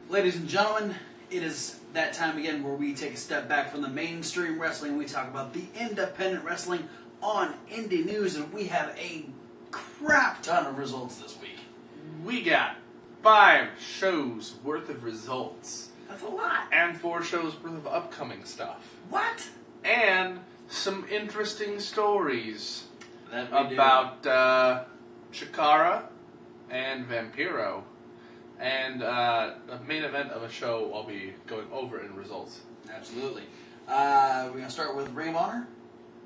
Ladies and gentlemen, it is that time again where we take a step back from the mainstream wrestling. We talk about the independent wrestling on Indy News, and we have a crap ton of results this week. We got 5 shows worth of results. That's a lot. And 4 shows worth of upcoming stuff. What? And some interesting stories That about Chikara and Vampiro. And a main event of a show I'll be going over in results. Absolutely. We're going to start with Ring of Honor,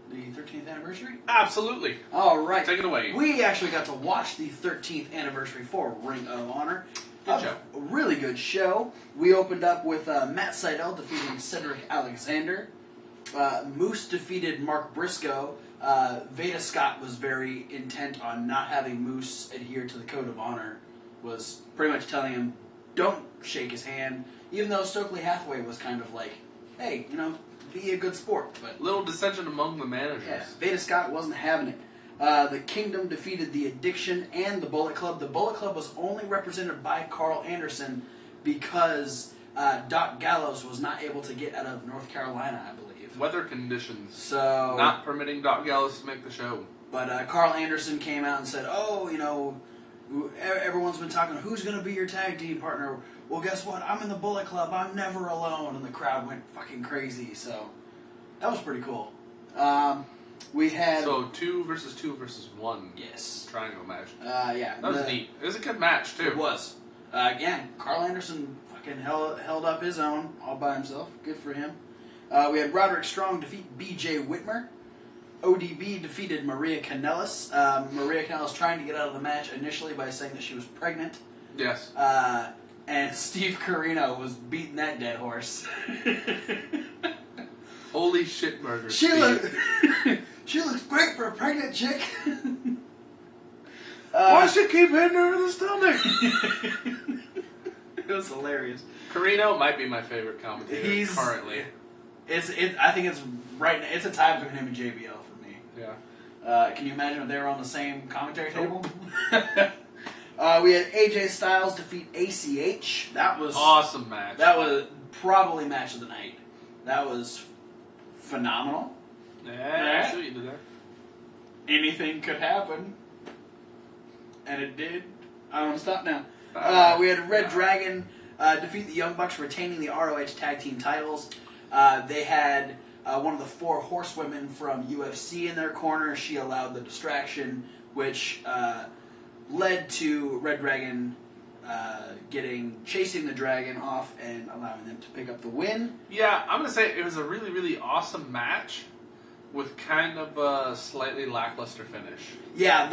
the 13th anniversary? Absolutely. All right. Take it away. We actually got to watch the 13th anniversary for Ring of Honor. Good show. A really good show. We opened up with Matt Sydal defeating Cedric Alexander. Moose defeated Mark Briscoe. Veda Scott was very intent on not having Moose adhere to the Code of Honor. Was pretty much telling him, don't shake his hand, even though Stokely Hathaway was kind of like, hey, be a good sport. But little dissension among the managers. yeah, Veda Scott wasn't having it. The Kingdom defeated the Addiction and the Bullet Club. The Bullet Club was only represented by Carl Anderson because Doc Gallows was not able to get out of North Carolina, I believe. Weather conditions. So not permitting Doc Gallows to make the show. But Carl Anderson came out and said, everyone's been talking, who's going to be your tag team partner? Well, guess what? I'm in the Bullet Club. I'm never alone. And the crowd went fucking crazy. So that was pretty cool. We had... So 2 versus 1. Yes. Triangle match. Yeah. That was neat. It was a good match, too. It was. Again, Carl Anderson fucking held up his own all by himself. Good for him. We had Roderick Strong defeat B.J. Whitmer. ODB defeated Maria Kanellis. Maria Kanellis trying to get out of the match initially by saying that she was pregnant. Yes. And Steve Corino was beating that dead horse. Holy shit murder, She Steve. looks great for a pregnant chick. Why should she keep hitting her in the stomach? It was hilarious. Corino might be my favorite commentator currently. I think it's right. It's a tie between him and JBL for me. Yeah. Can you imagine if they were on the same commentary table? We had AJ Styles defeat ACH. That was awesome match. That was probably match of the night. That was phenomenal. Yeah, I see what you did there. Anything could happen, and it did. I want to stop now. We had Red Dragon defeat the Young Bucks, retaining the ROH Tag Team titles. They had one of the 4 horsewomen from UFC in their corner. She allowed the distraction, which led to Red Dragon chasing the dragon off and allowing them to pick up the win. Yeah, I'm going to say it was a really, really awesome match with kind of a slightly lackluster finish. Yeah,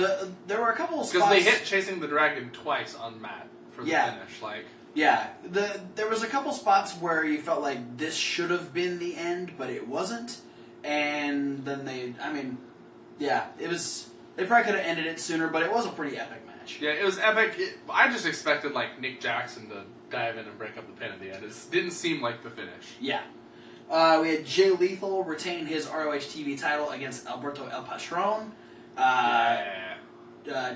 there were a couple of spots... Because they hit chasing the dragon twice on Matt for the finish. Yeah, there was a couple spots where you felt like this should have been the end, but it wasn't. And then it was... They probably could have ended it sooner, but it was a pretty epic match. Yeah, it was epic. I just expected, Nick Jackson to dive in and break up the pin at the end. It didn't seem like the finish. Yeah. We had Jay Lethal retain his ROH TV title against Alberto El Patron.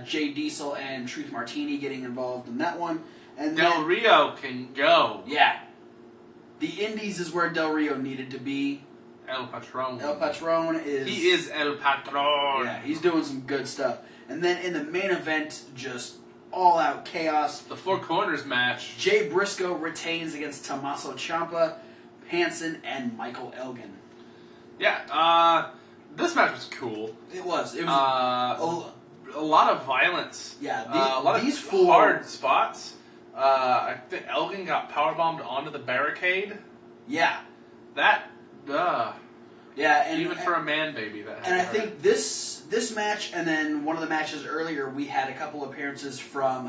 Jay Diesel and Truth Martini getting involved in that one. And Del Rio can go. Yeah. The Indies is where Del Rio needed to be. El Patron. El Patron is... He is El Patron. Yeah, he's doing some good stuff. And then in the main event, just all-out chaos. The 4 corners match. Jay Briscoe retains against Tommaso Ciampa, Hansen, and Michael Elgin. Yeah, this match was cool. It was. It was a lot of violence. Yeah, a lot of these hard spots. I think Elgin got powerbombed onto the barricade. Yeah. That, Yeah, and even for a man baby, that. And I think this match, and then one of the matches earlier, we had a couple appearances from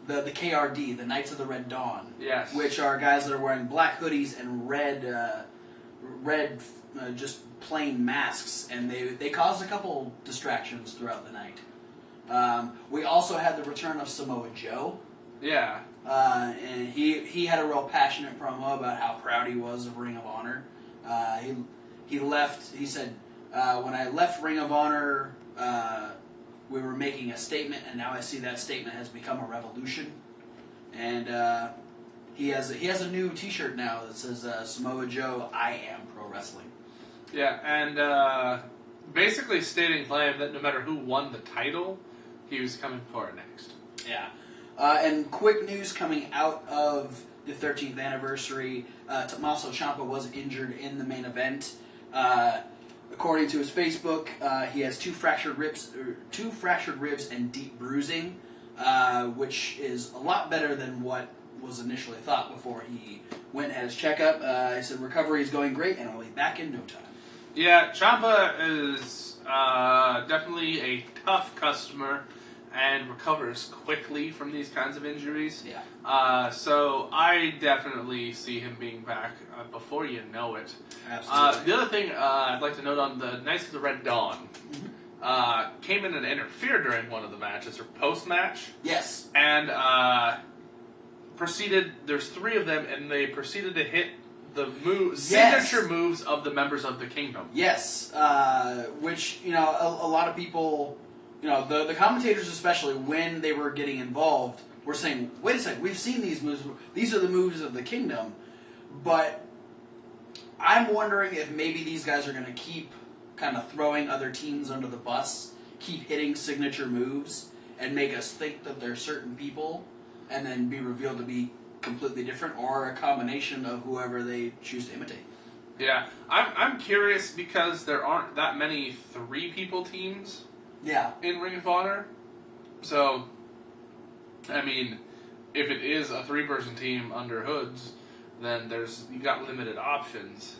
the KRD, the Knights of the Red Dawn. Yes. Which are guys that are wearing black hoodies and red just plain masks, and they caused a couple distractions throughout the night. We also had the return of Samoa Joe. Yeah. And he had a real passionate promo about how proud he was of Ring of Honor. He left. He said, "When I left Ring of Honor, we were making a statement, and now I see that statement has become a revolution." And He has a new T-shirt now that says Samoa Joe, I am pro wrestling. Yeah, and basically stating claim that no matter who won the title, he was coming for it next. Yeah. And quick news coming out of the 13th anniversary, Tommaso Ciampa was injured in the main event. According to his Facebook, he has two fractured ribs and deep bruising, which is a lot better than what was initially thought before he went and had his checkup. He said recovery is going great and I'll be back in no time. Yeah, Ciampa is definitely a tough customer and recovers quickly from these kinds of injuries. Yeah. So I definitely see him being back before you know it. Absolutely. The other thing I'd like to note on the Knights of the Red Dawn came in and interfered during one of the matches, or post-match. Yes. And there's three of them, and they proceeded to hit the signature moves of the members of the Kingdom. Yes. Which, a lot of people... the commentators especially, when they were getting involved, were saying, wait a second, we've seen these moves. These are the moves of the Kingdom. But I'm wondering if maybe these guys are going to keep kind of throwing other teams under the bus, keep hitting signature moves, and make us think that they're certain people, and then be revealed to be completely different, or a combination of whoever they choose to imitate. Yeah. I'm curious because there aren't that many three-people teams. Yeah. In Ring of Honor. So, I mean, if it is a three-person team under hoods, then you got limited options,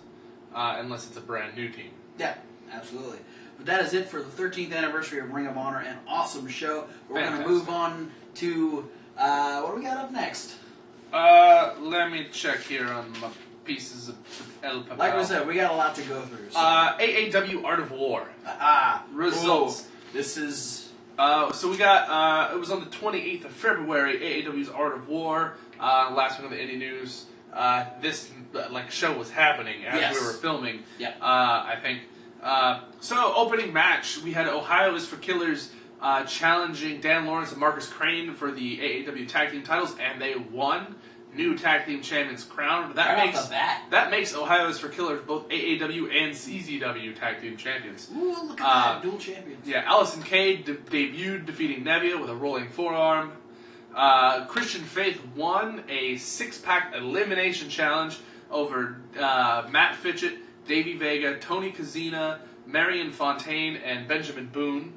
unless it's a brand new team. Yeah, absolutely. But that is it for the 13th anniversary of Ring of Honor. An awesome show. We're going to move on to, what do we got up next? Let me check here on my pieces of El Papel. Like we said, we got a lot to go through. So. AAW Art of War. Results. Ooh. This is... so we got, it was on the 28th of February, AAW's Art of War, last week on the Indy News. This, show was happening as we were filming, I think. So, opening match, we had Ohio is for Killers challenging Dan Lawrence and Marcus Crane for the AAW Tag Team titles, and they won. New Tag Team Champions crowned. That makes Ohio is for Killers both AAW and CZW Tag Team Champions. Ooh, look at that. Dual champions. Yeah, Allison Kay debuted defeating Nevia with a rolling forearm. Christian Faith won a six-pack elimination challenge over Matt Fitchett, Davey Vega, Tony Kazina, Marion Fontaine, and Benjamin Boone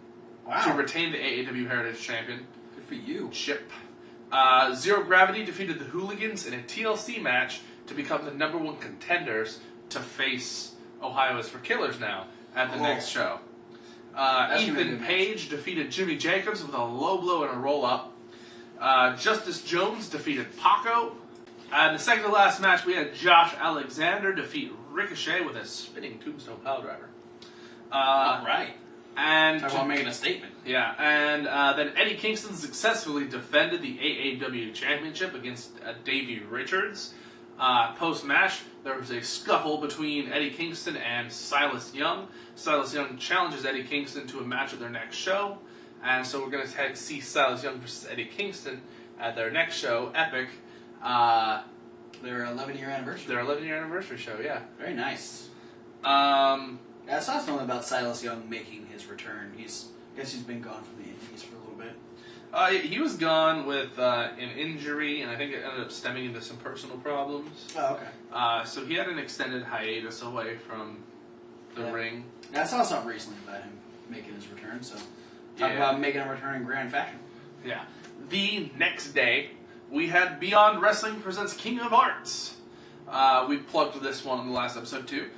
to retain the AAW Heritage Champion. Good for you. Chip. Zero Gravity defeated the Hooligans in a TLC match to become the #1 contenders to face Ohio is for Killers now at the next show. Ethan Page defeated Jimmy Jacobs with a low blow and a roll-up. Justice Jones defeated Paco. In the second to last match, we had Josh Alexander defeat Ricochet with a spinning tombstone piledriver. All right. And talk about making a statement. Yeah, and then Eddie Kingston successfully defended the AAW Championship against Davey Richards. Post-match, there was a scuffle between Eddie Kingston and Silas Young. Silas Young challenges Eddie Kingston to a match at their next show. And so we're going to see Silas Young versus Eddie Kingston at their next show, Epic. Their 11-year anniversary. Their 11-year anniversary show, yeah. Very nice. I saw something about Silas Young making his return. I guess he's been gone from the Indies for a little bit. He was gone with an injury, and I think it ended up stemming into some personal problems. Oh, okay. So he had an extended hiatus away from the ring. Yeah, I saw something recently about him making his return, so talk about making a return in grand fashion. Yeah. The next day, we had Beyond Wrestling presents King of Hearts. We plugged this one in the last episode, too.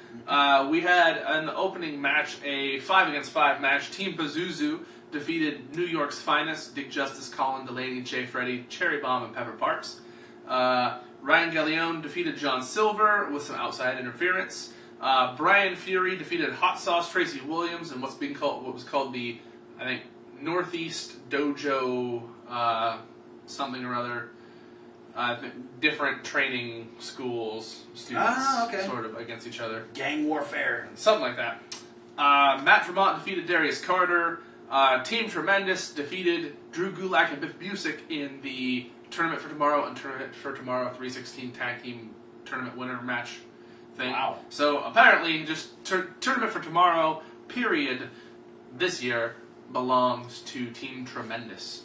We had an opening match, a 5-against-5 match. Team Pazuzu defeated New York's Finest, Dick Justice, Colin Delaney, Jay Freddy, Cherry Bomb, and Pepper Parks. Ryan Gallione defeated John Silver with some outside interference. Brian Fury defeated Hot Sauce Tracy Williams in what was called the, I think, Northeast Dojo something or other. Different training schools, students, sort of, against each other. Gang warfare. Something like that. Matt Tremont defeated Darius Carter. Team Tremendous defeated Drew Gulak and Biff Busick in the Tournament for Tomorrow and Tournament for Tomorrow 316 Tag Team Tournament Winner Match thing. Wow. So apparently, just Tournament for Tomorrow, period, this year belongs to Team Tremendous.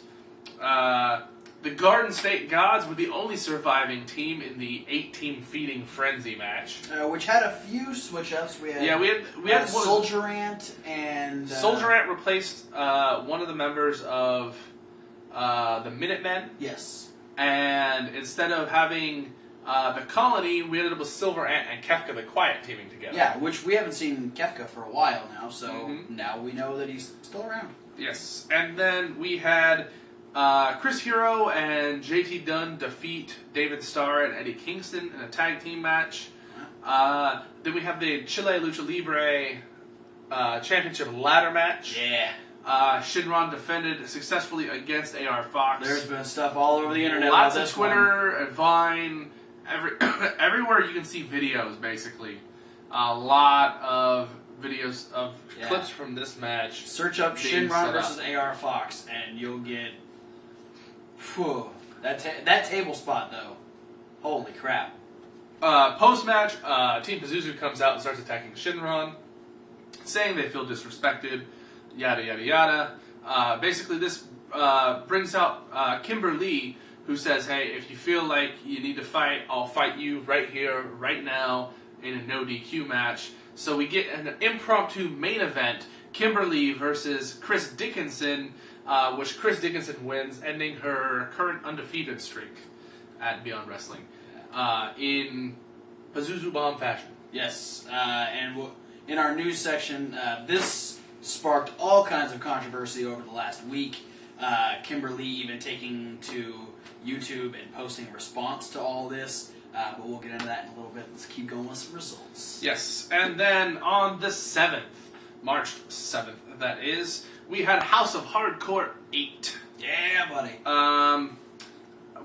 The Garden State Gods were the only surviving team in the 8-team feeding frenzy match. Which had a few switch-ups. We had Soldier Ant and... Soldier Ant replaced one of the members of the Minutemen. Yes. And instead of having the Colony, we ended up with Silver Ant and Kefka the Quiet teaming together. Yeah, which we haven't seen Kefka for a while now, so now we know that he's still around. Yes. And then we had... Chris Hero and JT Dunn defeat David Starr and Eddie Kingston in a tag team match. Then we have the Chile Lucha Libre Championship ladder match. Yeah. Shinron defended successfully against AR Fox. There's been stuff all over the internet. Lots about of this Twitter and Vine, everywhere you can see videos, basically. A lot of videos of clips from this match. Search up Shinron versus AR Fox, and you'll get... Whew. That table spot, though. Holy crap. Post-match, Team Pazuzu comes out and starts attacking Shinron, saying they feel disrespected, yada, yada, yada. Basically, this brings out Kimber Lee, who says, hey, if you feel like you need to fight, I'll fight you right here, right now, in a no-DQ match. So we get an impromptu main event, Kimberly versus Chris Dickinson, which Chris Dickinson wins, ending her current undefeated streak at Beyond Wrestling in Pazuzu Bomb fashion. Yes, and in our news section, this sparked all kinds of controversy over the last week. Kimberly even taking to YouTube and posting a response to all this, but we'll get into that in a little bit. Let's keep going with some results. Yes, and then on the 7th, March 7th, that is, we had House of Hardcore 8. Yeah, buddy.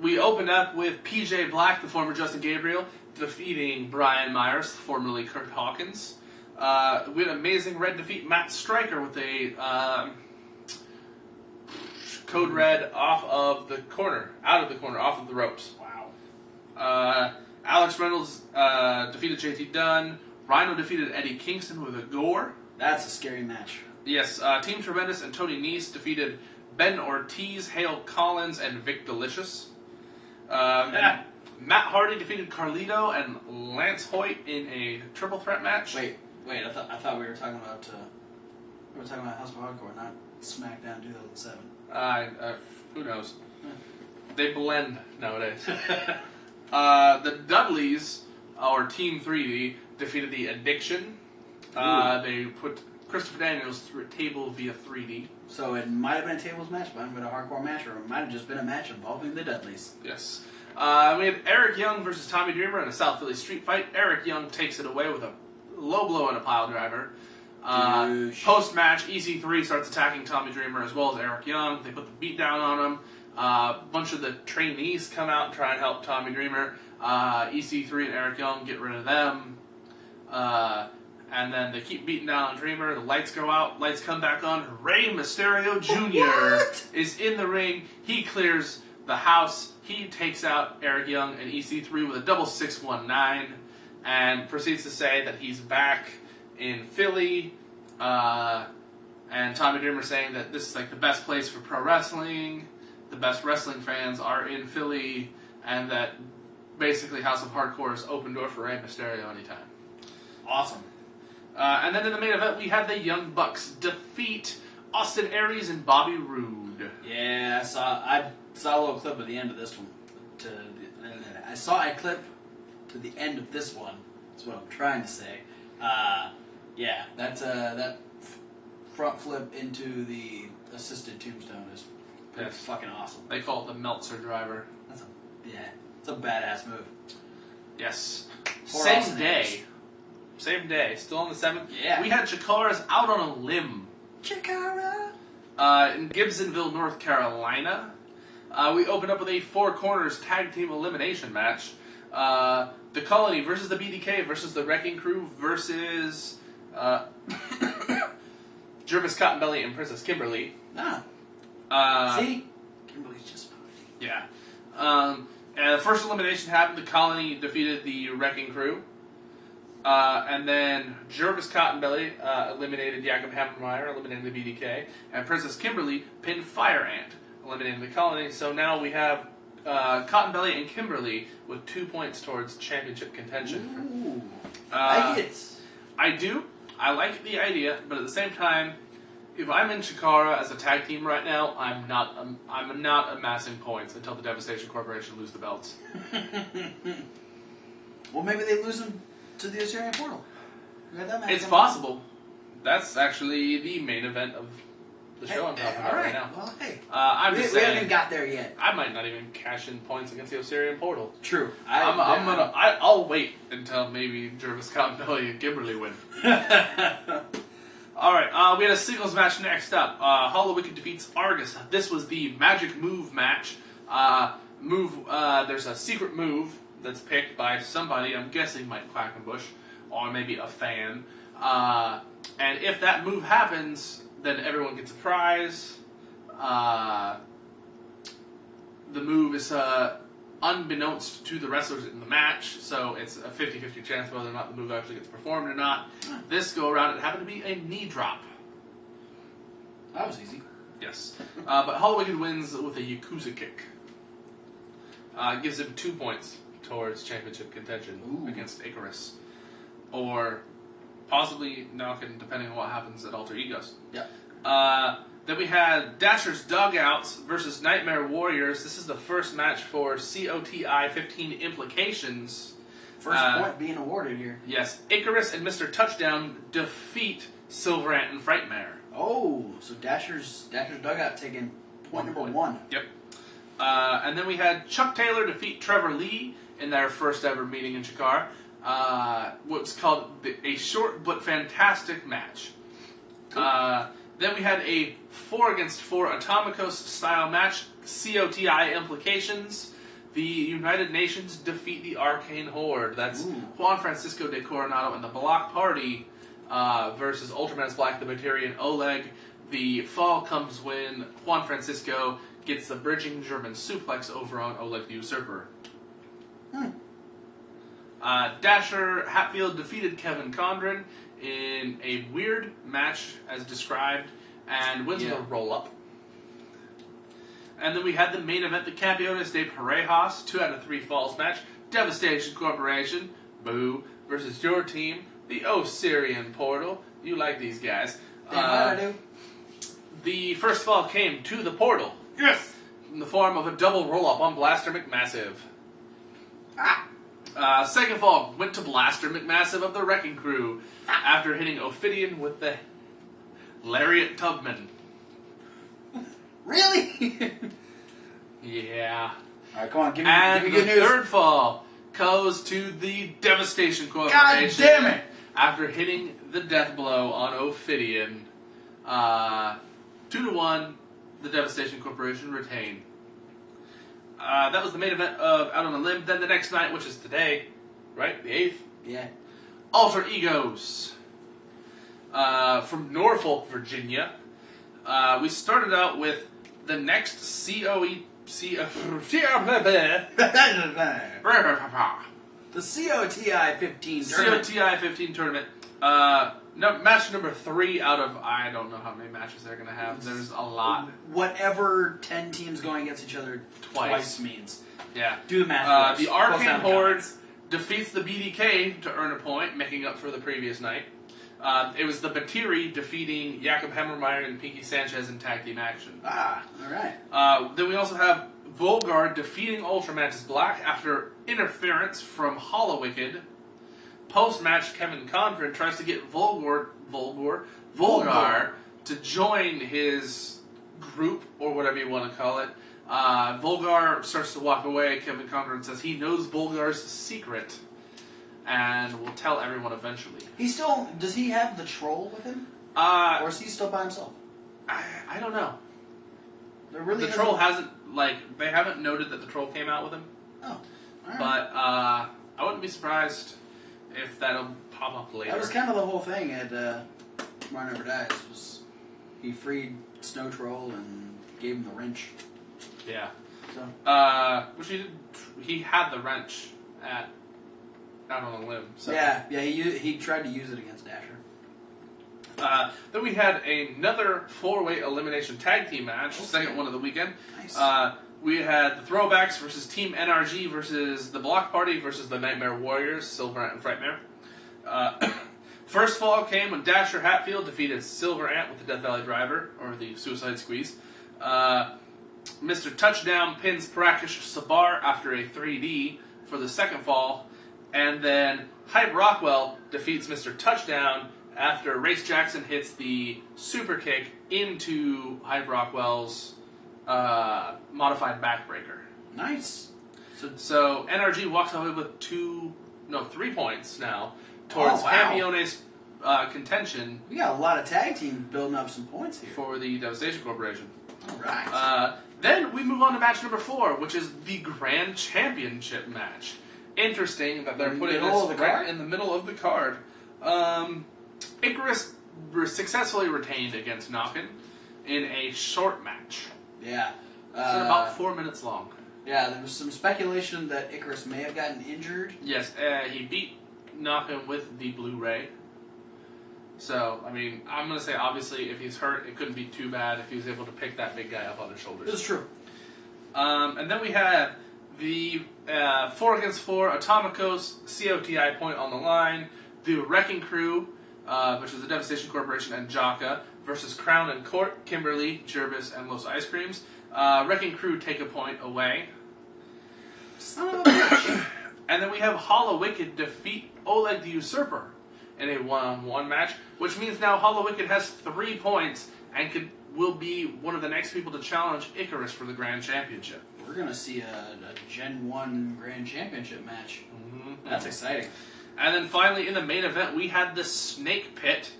We opened up with PJ Black, the former Justin Gabriel, defeating Brian Myers, formerly Kurt Hawkins. We had an amazing red defeat Matt Stryker with a code red off of the corner, off of the ropes. Wow. Alex Reynolds defeated JT Dunn. Rhino defeated Eddie Kingston with a gore. That's a scary match. Yes, Team Tremendous and Tony Nese defeated Ben Ortiz, Hale Collins, and Vic Delicious. Matt Hardy defeated Carlito and Lance Hoyt in a triple threat match. Wait! I thought we were talking about House of Hardcore, not SmackDown 2007. Who knows? They blend nowadays. The Dudleys, or Team 3D, defeated the Addiction. They put Christopher Daniels through a table via 3D. So it might have been a tables match, might have been a hardcore match, or it might have just been a match involving the Dudleys. Yes. We have Eric Young versus Tommy Dreamer in a South Philly street fight. Eric Young takes it away with a low blow and a pile driver. Post-match, EC3 starts attacking Tommy Dreamer as well as Eric Young. They put the beat down on him. A bunch of the trainees come out and try and help Tommy Dreamer. EC3 and Eric Young get rid of them. And then they keep beating down on Dreamer. The lights go out. Lights come back on. Rey Mysterio Jr. is in the ring. He clears the house. He takes out Eric Young and EC3 with a double 619 and proceeds to say that he's back in Philly. And Tommy Dreamer saying that this is like the best place for pro wrestling. The best wrestling fans are in Philly. And that basically House of Hardcore is open door for Rey Mysterio anytime. Awesome. And then in the main event, we had the Young Bucks defeat Austin Aries and Bobby Roode. Yeah, I saw a little clip at the end of this one. I saw a clip to the end of this one. That's what I'm trying to say. Yeah, that front flip into the assisted tombstone is pretty fucking awesome. They call it the Meltzer driver. It's a badass move. Yes. Poor Same Austin day. Aries. Same day. Still on the 7th. Yeah. We had Chikara's Out on a Limb. Chikara! In Gibsonville, North Carolina. We opened up with a Four Corners Tag Team Elimination match. The Colony versus the BDK versus the Wrecking Crew versus Jervis Cottonbelly and Princess Kimberly. See? Kimberly's just fine. Yeah. And the first elimination happened. The Colony defeated the Wrecking Crew. And then Jervis Cottonbelly eliminated Jakob Hammermeyer, eliminating the BDK. And Princess Kimberly pinned Fire Ant, eliminating the Colony. So now we have Cottonbelly and Kimberly with 2 points towards championship contention. Ooh, I like it. I do. I like the idea, but at the same time, if I'm in Chikara as a tag team right now, I'm not amassing points until the Devastation Corporation lose the belts. Well, maybe they lose them to the Osirian Portal. It's possible. That's actually the main event of the show I'm talking about right now. Well, hey. I'm just saying, we haven't got there yet. I might not even cash in points against the Osirian Portal. True. I'll wait until maybe Jervis Cottonbelly and Kimberly win. Alright, we had a singles match next up. Hollow Wicked defeats Argus. This was the Magic Move match. There's a secret move that's picked by somebody, I'm guessing Mike Quackenbush, or maybe a fan. And if that move happens, then everyone gets a prize. The move is unbeknownst to the wrestlers in the match, so it's a 50-50 chance whether or not the move actually gets performed or not. This go around, it happened to be a knee drop. That was easy. Yes. But Hollow Wicked wins with a Yakuza kick. Gives him 2 points towards championship contention against Icarus. Or possibly Nalkin, depending on what happens at Alter Egos. Yeah. Then we had Dasher's Dugouts versus Nightmare Warriors. This is the first match for COTI 15 Implications. First point being awarded here. Yes. Icarus and Mr. Touchdown defeat Silver Ant and Frightmare. Oh, so Dasher's Dugout taking point number 1. Yep. And then we had Chuck Taylor defeat Trevor Lee in their first ever meeting in Chikara. What's called a short but fantastic match. Cool. Then we had a 4-against-4 Atomicos style match. COTI Implications. The United Nations defeat the Arcane Horde. That's Juan Francisco de Coronado and the Block Party versus Ultraman's Black, the Batarian Oleg. The fall comes when Juan Francisco gets the bridging German suplex over on Oleg the Usurper. Dasher Hatfield defeated Kevin Condren in a weird match as described and wins with a roll-up. And then we had the main event, the Campeones de Parejas, 2 out of 3 falls match. Devastation Corporation, boo, versus your team, the Osirian Portal. You like these guys. I do. The first fall came to the Portal. Yes! In the form of a double roll-up on Blaster McMassive. Second fall went to Blaster McMassive of the Wrecking Crew after hitting Ophidian with the Lariat Tubman. Really? Yeah. Alright, come on, give me And good the news. third fall goes to the Devastation Corporation. God damn it! After hitting the death blow on Ophidian. 2-1, the Devastation Corporation retain. That was the main event of Out on a Limb. Then the next night, which is today, right? The 8th? Yeah. Alter Egos. From Norfolk, Virginia. We started out with the next The COTI 15 tournament. COTI 15 tournament. Match number 3 out of, I don't know how many matches they're going to have. There's a lot. Whatever 10 teams going against each other twice means. Yeah. Do the math. The Arcane Horde defeats the BDK to earn a point, making up for the previous night. It was the Batiri defeating Jakob Hammermeyer and Pinky Sanchez in tag team action. Alright. Then we also have Volgar defeating Ultramantis Black after interference from Hollow Wicked. Post-match, Kevin Condren tries to get Volgar to join his group, or whatever you want to call it. Volgar starts to walk away. Kevin Condren says he knows Volgar's secret and will tell everyone eventually. Does he have the troll with him? Or is he still by himself? I don't know. The troll hasn't, they haven't noted that the troll came out with him. Oh, alright. But I wouldn't be surprised if that'll pop up later. That was kind of the whole thing at Tomorrow Never Dies, was he freed Snow Troll and gave him the wrench. Yeah. So. Which he had the wrench out on a limb. So. Yeah, he tried to use it against Dasher. Then we had another 4-way elimination tag team match, second one of the weekend. Nice. We had the Throwbacks versus Team NRG versus the Block Party versus the Nightmare Warriors, Silver Ant and Frightmare. First fall came when Dasher Hatfield defeated Silver Ant with the Death Valley Driver, or the Suicide Squeeze. Mr. Touchdown pins Parakish Sabar after a 3D for the second fall. And then Hype Rockwell defeats Mr. Touchdown after Race Jackson hits the super kick into Hype Rockwell's modified backbreaker. Nice. So NRG walks away with 3 points now towards Campione's contention. We got a lot of tag teams building up some points here. For the Devastation Corporation. All right. Then we move on to match number 4, which is the Grand Championship match. Interesting that they're putting this right in the middle of the card. Icarus successfully retained against Nokken in a short match. Yeah. So about 4 minutes long. Yeah, there was some speculation that Icarus may have gotten injured. Yes, he beat Nokken with the Blu-ray. So, I mean, I'm going to say, obviously, if he's hurt, it couldn't be too bad if he was able to pick that big guy up on his shoulders. It's true. And then we have the 4 against 4 Atomicos COTI point on the line, the Wrecking Crew, which is the Devastation Corporation and Jaka, versus Crown and Court, Kimberly, Jervis, and Los Ice Creams. Wrecking Crew take a point away. Son of a bitch. And then we have Hollow Wicked defeat Oleg the Usurper in a 1-on-1 match, which means now Hollow Wicked has 3 points and will be one of the next people to challenge Icarus for the Grand Championship. We're going to see a Gen 1 Grand Championship match. Mm-hmm. That's exciting. And then finally, in the main event, we had the Snake Pit,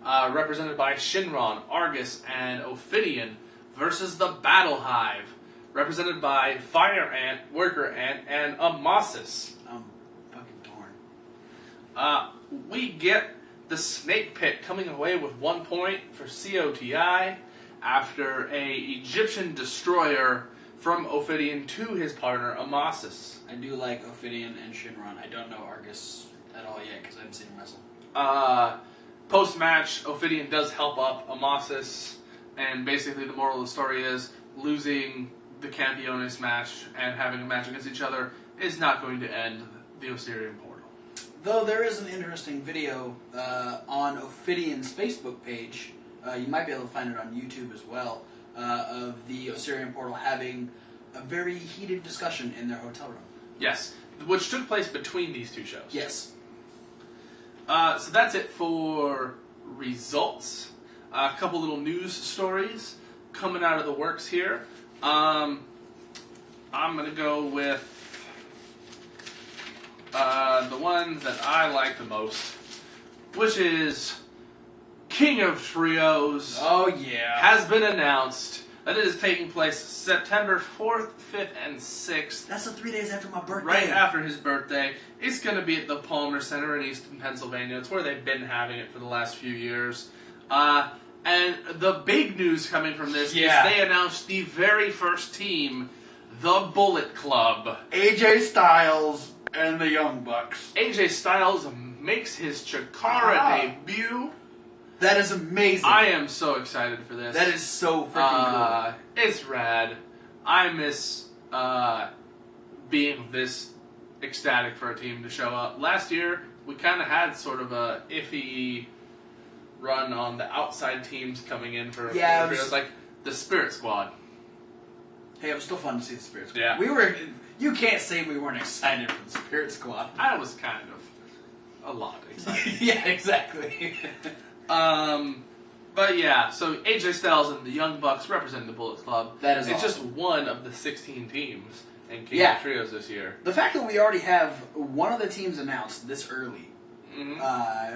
represented by Shinron, Argus, and Ophidian, versus the Battle Hive, represented by Fire Ant, Worker Ant, and Amasis. I'm fucking torn. We get the Snake Pit coming away with 1 point for COTI after a Egyptian destroyer from Ophidian to his partner, Amasis. I do like Ophidian and Shinron. I don't know Argus at all yet because I haven't seen him wrestle. Post-match, Ophidian does help up Amasis, and basically the moral of the story is losing the Campiones match and having a match against each other is not going to end the Osirian portal. Though there is an interesting video on Ophidian's Facebook page, you might be able to find it on YouTube as well, of the Osirian portal having a very heated discussion in their hotel room. Yes, which took place between these two shows. Yes. So that's it for results. A couple little news stories coming out of the works here. I'm going to go with the one that I like the most, which is King of Trios. Oh, yeah. Has been announced that it is taking place September 4th, 5th, and 6th. That's the 3 days after my birthday. Right after his birthday. It's going to be at the Palmer Center in Easton, Pennsylvania. It's where they've been having it for the last few years. And the big news coming from this is they announced the very first team, the Bullet Club. AJ Styles and the Young Bucks. AJ Styles makes his Chikara debut. That is amazing. I am so excited for this. That is so freaking cool. It's rad. I miss being this ecstatic for a team to show up. Last year, we kind of had sort of a iffy run on the outside teams coming in for it was like the Spirit Squad. Hey, it was still fun to see the Spirit Squad. Yeah. You can't say we weren't excited for the Spirit Squad. I was kind of a lot excited. Yeah, exactly. But yeah, so AJ Styles and the Young Bucks representing the Bullet Club. That is It's awesome. just one of the 16 teams in King of Trios this year. The fact that we already have one of the teams announced this early,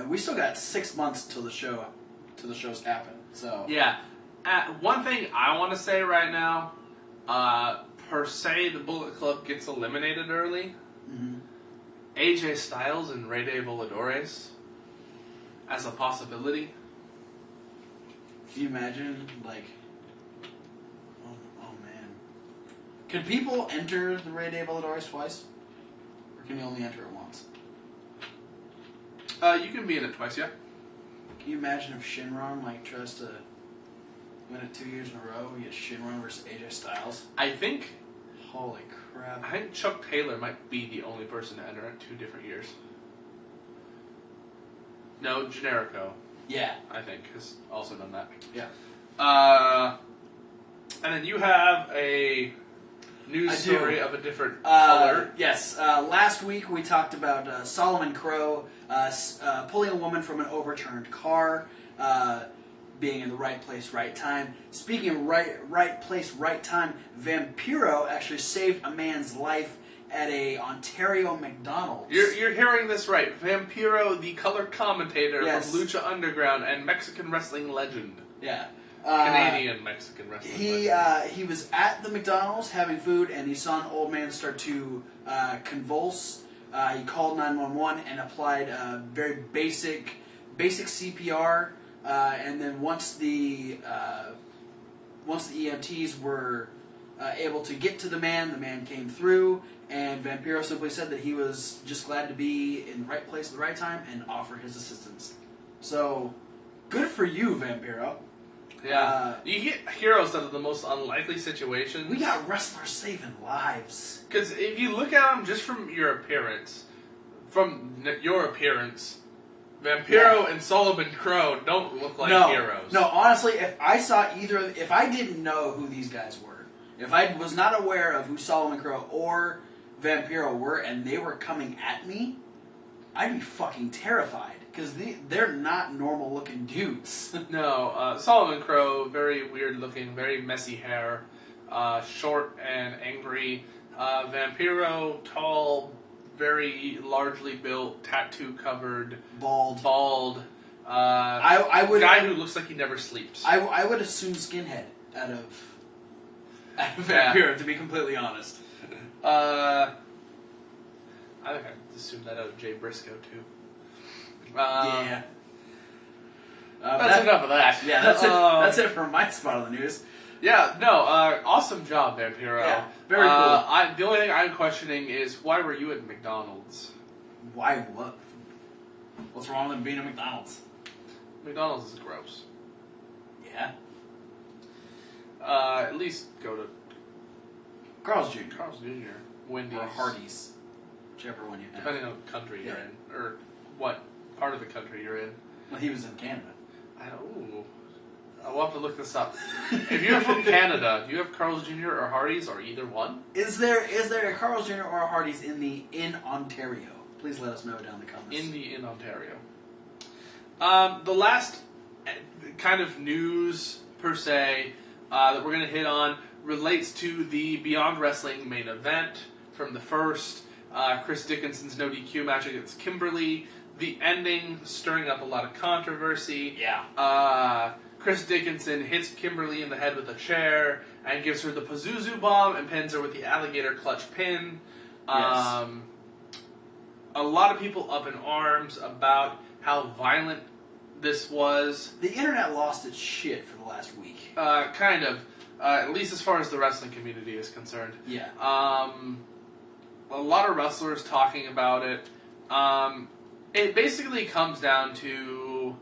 we still got 6 months till the shows happen. So yeah, one thing I want to say right now, per se, the Bullet Club gets eliminated early. Mm-hmm. AJ Styles and Rey de Voladores as a possibility. Can you imagine, like, oh man. Can people enter the Rey de Voladores twice? Or can you only enter it once? You can be in it twice, yeah. Can you imagine if Shinron tries to win it 2 years in a row? You get Shinron versus AJ Styles. I think Holy crap! I think Chuck Taylor might be the only person to enter it 2 different years. No, Generico, Yeah. I think, has also done that. Yeah. And then you have a news I story do. of a different color. Yes. Last week we talked about Solomon Crowe pulling a woman from an overturned car, being in the right place, right time. Speaking of right place, right time, Vampiro actually saved a man's life at a Ontario McDonald's. You're hearing this right. Vampiro, the color commentator Yes. from Lucha Underground and Mexican wrestling legend. Yeah. Canadian Mexican wrestling legend. He was at the McDonald's having food, and he saw an old man start to convulse. He called 911 and applied very basic CPR. And then once the EMTs were able to get to the man came through, and Vampiro simply said that he was just glad to be in the right place at the right time and offer his assistance. So, good for you, Vampiro. Yeah. You get heroes out of the most unlikely situations. We got wrestlers saving lives. Because if you look at them just from your appearance, Vampiro and Solomon Crowe don't look like heroes. No, honestly, if I didn't know who these guys were, if I was not aware of who Solomon Crowe or Vampiro were, and they were coming at me, I'd be fucking terrified. Because they're not normal looking dudes. No, Solomon Crowe, very weird looking, very messy hair, short and angry. Vampiro, tall, very largely built, tattoo covered, bald. I would guy who looks like he never sleeps. I would assume skinhead out of Vampiro, to be completely honest. I think I'd assume that out of Jay Briscoe too. Yeah. That's enough of that. Yeah, that's it. That's it for my spot on the news. Yeah, no, awesome job, Vampiro. Yeah, very cool. The only thing I'm questioning is, why were you at McDonald's? Why what? What's wrong with being at McDonald's? McDonald's is gross. Yeah. At least go to Carl's Jr. Wendy's. Or Hardee's. Whichever one you have. Depending on what country you're in. Or what part of the country you're in. Well, he was in Canada. I'll have to look this up. If you're from Canada, do you have Carl's Jr. or Hardee's or either one? Is there a Carl's Jr. or a Hardee's in Ontario? Please let us know down in the comments. Indy in Ontario. The last kind of news, per se, that we're going to hit on relates to the Beyond Wrestling main event from the first Chris Dickinson's no DQ match against Kimberly. The ending stirring up a lot of controversy. Yeah. Chris Dickinson hits Kimberly in the head with a chair and gives her the Pazuzu bomb and pins her with the alligator clutch pin. Yes. A lot of people up in arms about how violent this was. The internet lost its shit for the last week. Kind of. At least as far as the wrestling community is concerned. Yeah. A lot of wrestlers talking about it. It basically comes down to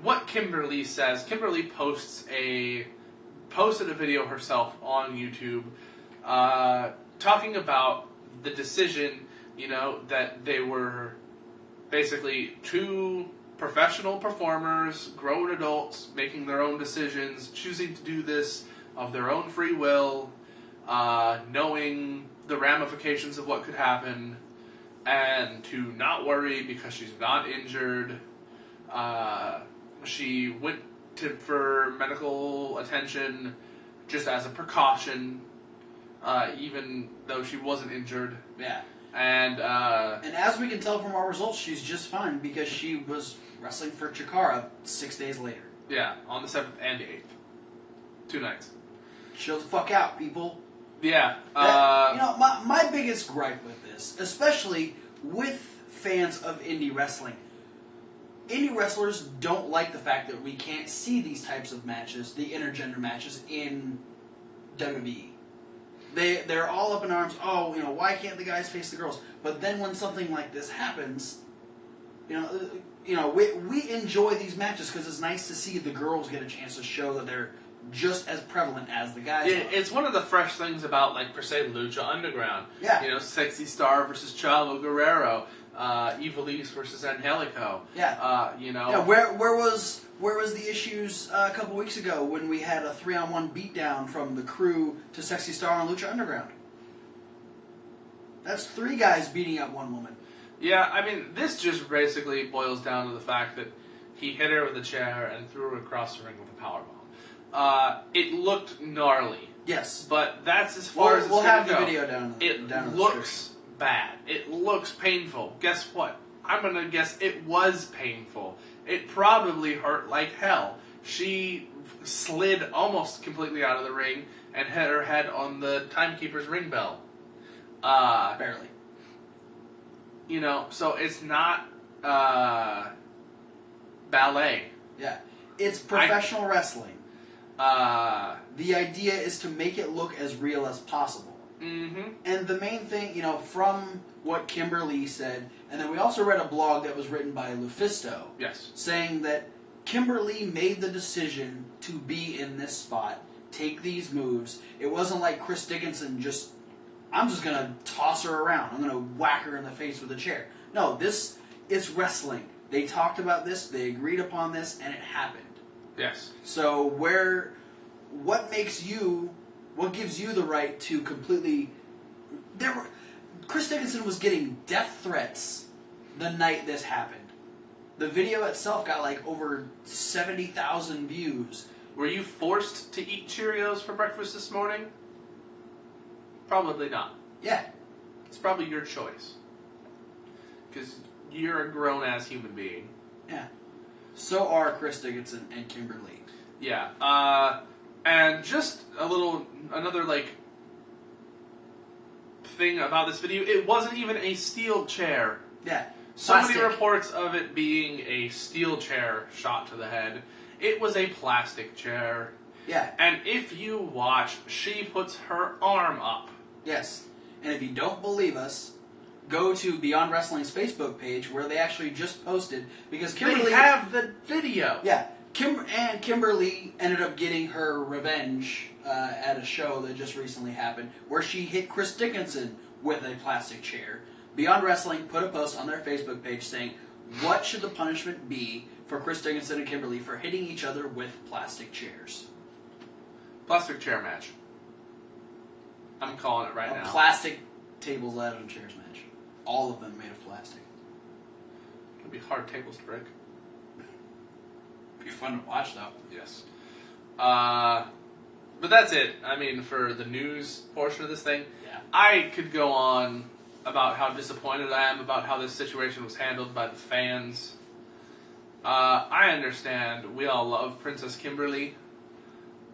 what Kimber Lee says. Kimber Lee posted a video herself on YouTube talking about the decision, that they were basically two professional performers, grown adults, making their own decisions, choosing to do this of their own free will, knowing the ramifications of what could happen, and to not worry because she's not injured. She went for medical attention just as a precaution, even though she wasn't injured. Yeah. And as we can tell from our results, she's just fine because she was wrestling for Chikara 6 days later. Yeah, on the 7th and the 8th. 2 nights. Chill the fuck out, people. Yeah. My biggest gripe with this, especially with fans of indie wrestling, indie wrestlers don't like the fact that we can't see these types of matches, the intergender matches, in WWE. they're all up in arms. Oh, why can't the guys face the girls? But then when something like this happens, we enjoy these matches because it's nice to see the girls get a chance to show that they're just as prevalent as the guys are. It's one of the fresh things about, like, per se, Lucha Underground. Yeah. Sexy Star versus Chavo Guerrero, Ivelisse versus Angelico. Yeah. Yeah, where was the issues a couple weeks ago when we had a 3-on-1 beatdown from the Crew to Sexy Star on Lucha Underground? That's 3 guys beating up 1 woman. Yeah, I mean, this just basically boils down to the fact that he hit her with a chair and threw her across the ring with a powerbomb. It looked gnarly. Yes. But that's as far as it's we'll going have to go. the video down. It down looks bad. It looks painful. Guess what? I'm going to guess it was painful. It probably hurt like hell. She slid almost completely out of the ring and hit her head on the timekeeper's ring bell. Barely. So it's not ballet. Yeah. It's professional wrestling. The idea is to make it look as real as possible. Mm-hmm. And the main thing, from what Kimber Lee said, and then we also read a blog that was written by Lufisto. Yes. Saying that Kimber Lee made the decision to be in this spot, take these moves. It wasn't like Chris Dickinson I'm just going to toss her around. I'm going to whack her in the face with a chair. No, it's wrestling. They talked about this, they agreed upon this, and it happened. Yes. So what gives you the right to completely... Chris Dickinson was getting death threats the night this happened. The video itself got like over 70,000 views. Were you forced to eat Cheerios for breakfast this morning? Probably not. Yeah. It's probably your choice. Because you're a grown-ass human being. Yeah. So are Chris Dickinson and Kimber Lee. Yeah. And just another thing about this video, it wasn't even a steel chair. Yeah. So many reports of it being a steel chair shot to the head. It was a plastic chair. Yeah. And if you watch, she puts her arm up. Yes. And if you don't believe us, go to Beyond Wrestling's Facebook page where they actually just posted, because Kimberly... They have the video. Yeah. Kimber Lee ended up getting her revenge at a show that just recently happened where she hit Chris Dickinson with a plastic chair. Beyond Wrestling put a post on their Facebook page saying, what should the punishment be for Chris Dickinson and Kimber Lee for hitting each other with plastic chairs? Plastic chair match. I'm calling it right now. A plastic tables, ladders, and chairs match. All of them made of plastic. It'd be hard tables to break. Be fun to watch, though. Yes. But that's it. I mean, for the news portion of this thing, yeah. I could go on about how disappointed I am about how this situation was handled by the fans. I understand we all love Princess Kimberly,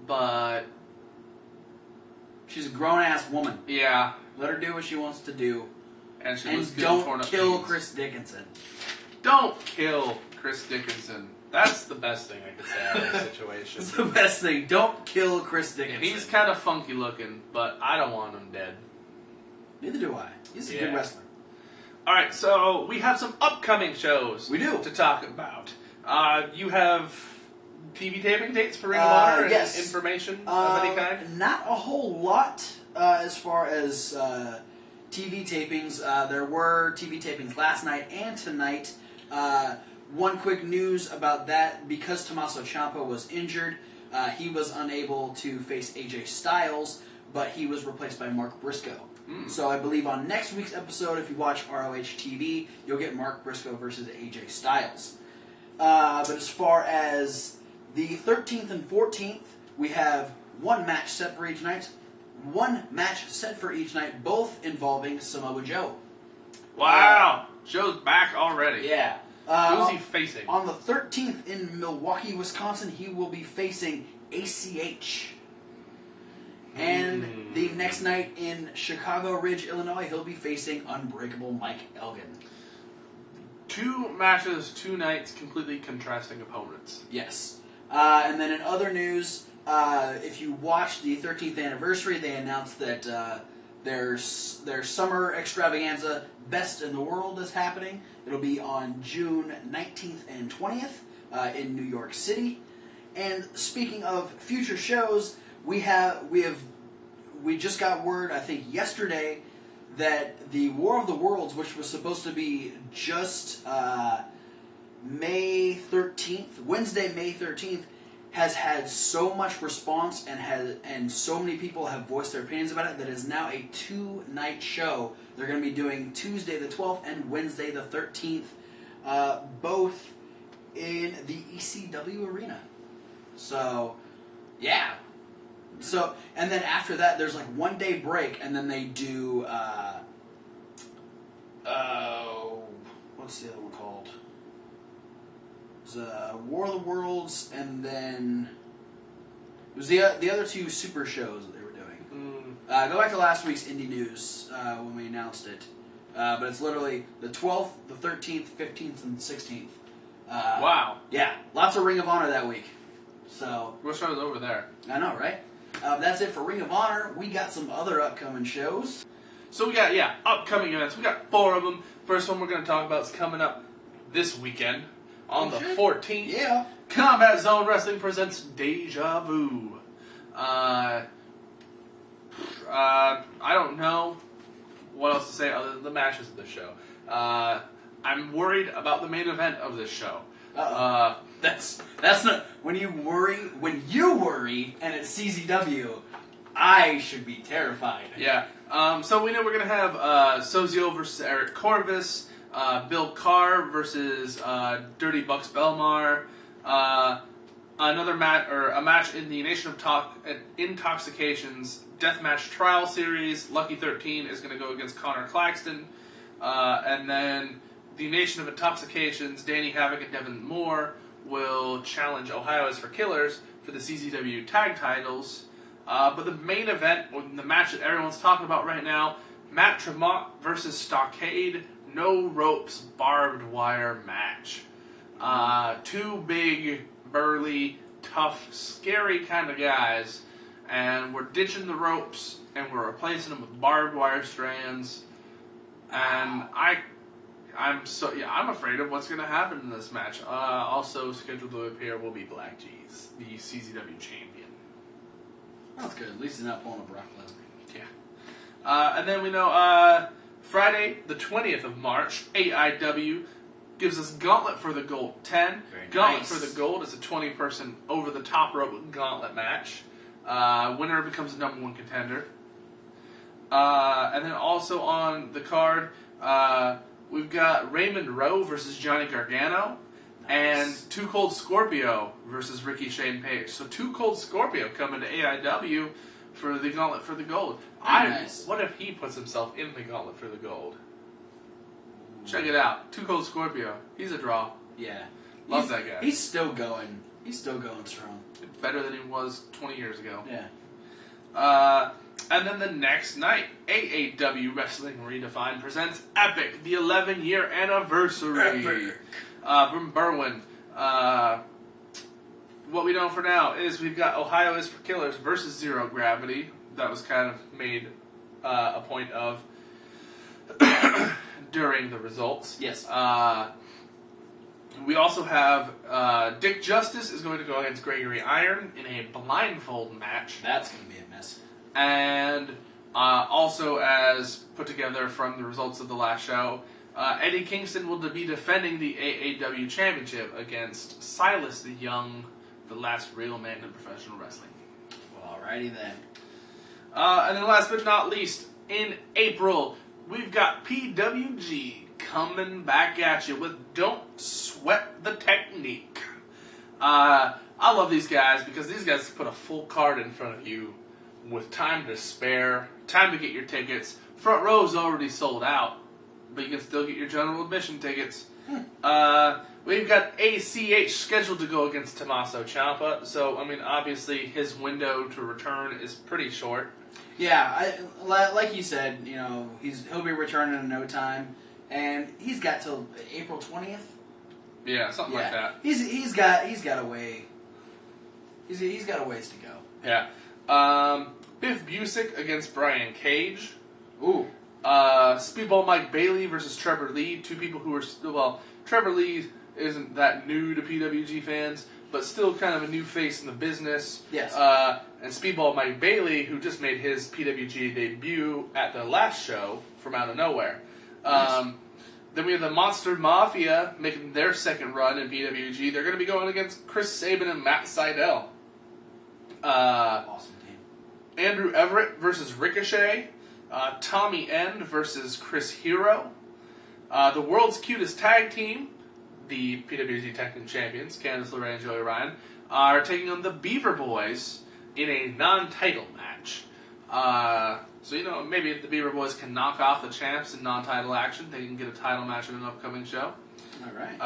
but... she's a grown-ass woman. Yeah. Let her do what she wants to do. And she and was good don't torn up kill jeans. Chris Dickinson. Don't kill Chris Dickinson. That's the best thing I could say out of this situation. It's the best thing. Don't kill Chris Dickinson. He's kind of funky looking, but I don't want him dead. Neither do I. He's a good wrestler. Alright, so we have some upcoming shows we do to talk about. You have TV taping dates for Ring of Honor and yes. information of any kind? Not a whole lot as far as TV tapings. There were TV tapings last night and tonight. One quick news about that, because Tommaso Ciampa was injured, he was unable to face AJ Styles, but he was replaced by Mark Briscoe. So I believe on next week's episode, if you watch ROH TV, you'll get Mark Briscoe versus AJ Styles. But as far as the 13th and 14th, we have one match set for each night. Both involving Samoa Joe. Wow! Joe's back already. Yeah. Who's he facing? On the 13th in Milwaukee, Wisconsin, he will be facing ACH. And the next night in Chicago Ridge, Illinois, he'll be facing Unbreakable Mike Elgin. 2 matches, 2 nights, completely contrasting opponents. Yes. And then in other news, if you watch the 13th anniversary, they announced that their summer extravaganza, Best in the World, is happening. It'll be on June 19th and 20th in New York City. And speaking of future shows, we just got word, I think yesterday, that the War of the Worlds, which was supposed to be just May 13th, Wednesday, May 13th, has had so much response and so many people have voiced their opinions about it that it is now a 2-night show. They're going to be doing Tuesday the 12th and Wednesday the 13th, both in the ECW arena. So, yeah. So, and then after that, there's like 1 day break, and then they do, what's the other one called? It was War of the Worlds, and then it was the other two super shows that they were doing. Go back to last week's Indy News when we announced it. But it's literally the 12th, the 13th, 15th, and 16th. Wow. Yeah, lots of Ring of Honor that week. So What show is over there? I know, right? That's it for Ring of Honor. We got some other upcoming shows. So we got, upcoming events. We got 4 of them. First one we're going to talk about is coming up this weekend on the 14th. Yeah. Combat Zone Wrestling presents Deja Vu. I don't know what else to say other than the matches of this show. I'm worried about the main event of this show. That's not when you worry and it's CZW. I should be terrified. Yeah. So we know we're gonna have Sozio versus Eric Corvus, Bill Carr versus Dirty Bucks Belmar, a match in the Nation of Intoxication's Deathmatch Trial Series. Lucky 13 is gonna go against Connor Claxton, and then the Nation of Intoxication's Danny Havoc and Devin Moore will challenge Ohio is for Killers for the CZW tag titles. But the main event, or the match that everyone's talking about right now, Matt Tremont versus Stockade, no ropes, barbed wire match. 2 big, burly, tough, scary kind of guys, and we're ditching the ropes and we're replacing them with barbed wire strands. And I'm afraid of what's going to happen in this match. Also scheduled to appear will be Black G's, the CZW champion. That's good. At least he's not pulling a Brock Lesnar. Yeah. And then we know Friday, the 20th of March, AIW gives us Gauntlet for the Gold 10. Very Gauntlet nice. for the Gold is a 20-person over-the-top rope gauntlet match. Winner becomes the #1 contender. And then also on the card, we've got Raymond Rowe versus Johnny Gargano. And 2 Cold Scorpio versus Ricky Shane Page. So 2 Cold Scorpio coming to AIW for the Gauntlet for the Gold. Nice. What if he puts himself in the Gauntlet for the Gold? Check it out. 2 Cold Scorpio. He's a draw. Yeah. Love that guy. He's still going. He's still going strong. Better than he was 20 years ago. Yeah. And then the next night, AAW Wrestling Redefined presents Epic, the 11-year anniversary. Epic. From Berwyn. What we know for now is we've got Ohio is for Killers versus Zero Gravity. That was kind of made a point of during the results. Yes. We also have Dick Justice is going to go against Gregory Iron in a blindfold match. That's going to be a mess. And also, as put together from the results of the last show, Eddie Kingston will be defending the AAW Championship against Silas the Young, the last real man in professional wrestling. Well, alrighty then. And then last but not least, in April, we've got PWG coming back at you with Don't Sweat the Technique. I love these guys because these guys put a full card in front of you with time to spare, time to get your tickets. Front row's already sold out, but you can still get your general admission tickets. We've got ACH scheduled to go against Tommaso Ciampa, so, I mean, obviously his window to return is pretty short. Yeah, like you said, you know, he'll be returning in no time, and he's got till April 20th. Yeah, something like that. He's got a way. He's got a ways to go. Yeah. Biff Busick against Brian Cage. Ooh. Speedball Mike Bailey versus Trevor Lee. Two people who are Trevor Lee isn't that new to PWG fans, but still kind of a new face in the business. Yes. And Speedball Mike Bailey, who just made his PWG debut at the last show from out of nowhere. Nice. Then we have the Monster Mafia making their second run in PWG. They're going to be going against Chris Sabin and Matt Sydal. Awesome team. Andrew Everett versus Ricochet. Tommy End versus Chris Hero. The world's cutest tag team, the PWG Tag Team Champions, Candice LeRae and Joey Ryan, are taking on the Beaver Boys in a non-title match. So, maybe if the Beaver Boys can knock off the champs in non-title action, they can get a title match in an upcoming show. All right.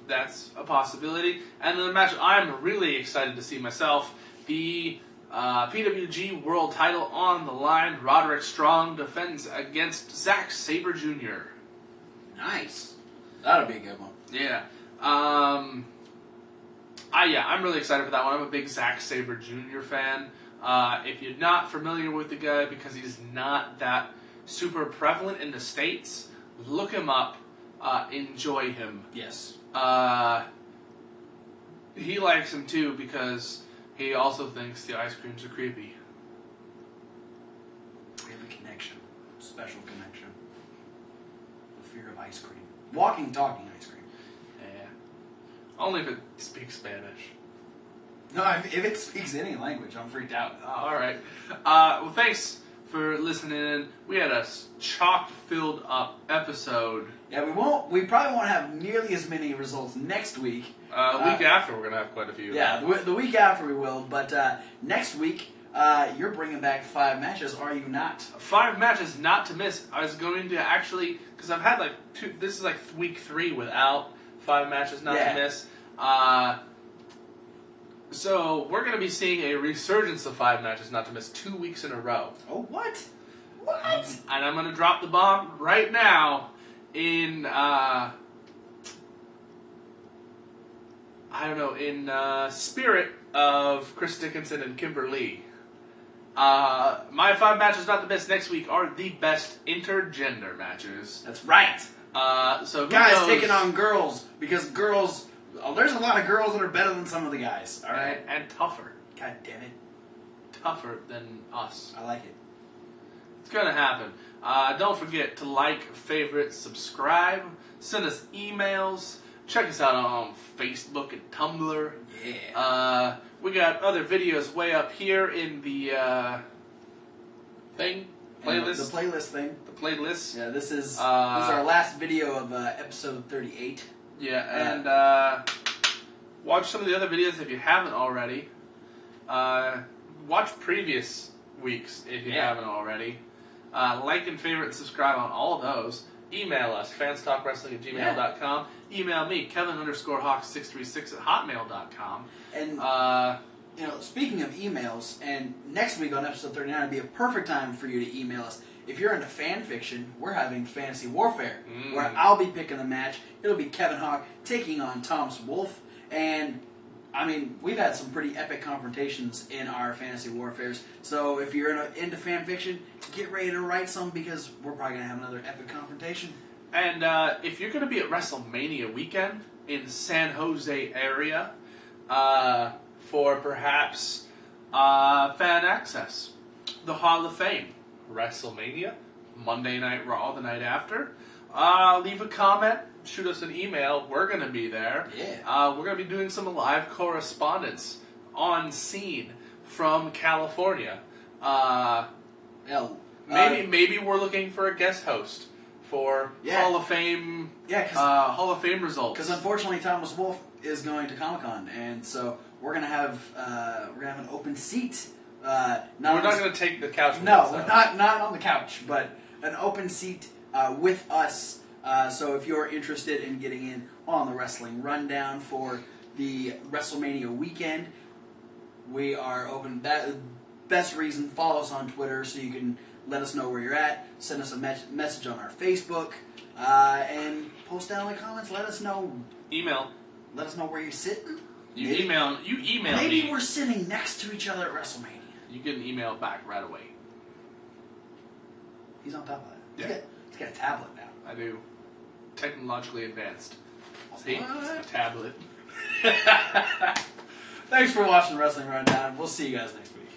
That's a possibility. And then the match I'm really excited to see myself, the PWG World Title on the line. Roderick Strong defends against Zack Sabre Jr. Nice. That'll be a good one. Yeah. I'm really excited for that one. I'm a big Zack Sabre Jr. fan. If you're not familiar with the guy because he's not that super prevalent in the States, look him up. Enjoy him. Yes. He likes him too because he also thinks the ice creams are creepy. We have a connection. Special connection. The fear of ice cream. Walking, talking ice cream. Yeah. Only if it speaks Spanish. No, if it speaks any language, I'm freaked out. All right. Well, thanks for listening in. We had a chock-filled up episode. Yeah, we probably won't have nearly as many results next week. Week after, we're going to have quite a few. Yeah, the week after we will. But next week, you're bringing back 5 matches, are you not? 5 matches not to miss. I was going to actually, because I've had this is week 3 without 5 matches not to miss. So we're going to be seeing a resurgence of 5 matches not to miss 2 weeks in a row. Oh, what? What? And I'm going to drop the bomb right now in, spirit of Chris Dickinson and Kimber Lee. My 5 matches not to miss next week are the best intergender matches. That's right. So guys taking on girls, because girls... Oh, there's a lot of girls that are better than some of the guys, all right? And tougher. God damn it. Tougher than us. I like it. It's going to happen. Don't forget to like, favorite, subscribe, send us emails, check us out on Facebook and Tumblr. Yeah. We got other videos way up here in the playlist. The playlist thing. The playlist. Yeah, this is our last video of episode 38. Yeah, and watch some of the other videos if you haven't already. Watch previous weeks if you haven't already. Like and favorite and subscribe on all of those. Email us, fanstalkwrestling@gmail.com. Email me, Kevin_Hawks636@hotmail.com. And, speaking of emails, and next week on episode 39 would be a perfect time for you to email us. If you're into fan fiction, we're having Fantasy Warfare, where I'll be picking the match. It'll be Kevin Hawk taking on Thomas Wolfe. And, we've had some pretty epic confrontations in our Fantasy Warfares. So if you're into fan fiction, get ready to write some because we're probably going to have another epic confrontation. And if you're going to be at WrestleMania weekend in San Jose area for perhaps fan access, the Hall of Fame, WrestleMania, Monday Night Raw, the night after. Leave a comment, shoot us an email. We're going to be there. Yeah. We're going to be doing some live correspondence on scene from California. Maybe we're looking for a guest host for Hall of Fame. Hall of Fame results. Because unfortunately, Thomas Wolfe is going to Comic-Con, and so we're going to have an open seat. We're not going to take the couch with us. No, not on the couch, but an open seat with us. So if you're interested in getting in on the Wrestling Rundown for the WrestleMania weekend, we are open. Best reason, follow us on Twitter so you can let us know where you're at. Send us a message on our Facebook. And post down in the comments. Let us know. Email. Let us know where you're sitting. You email Maybe me. we're sitting next to each other at WrestleMania. You can email back right away. He's on top of that. Yeah. He's got a tablet now. I do. Technologically advanced. See? What? A tablet. Thanks for watching Wrestling Rundown. We'll see you guys next week.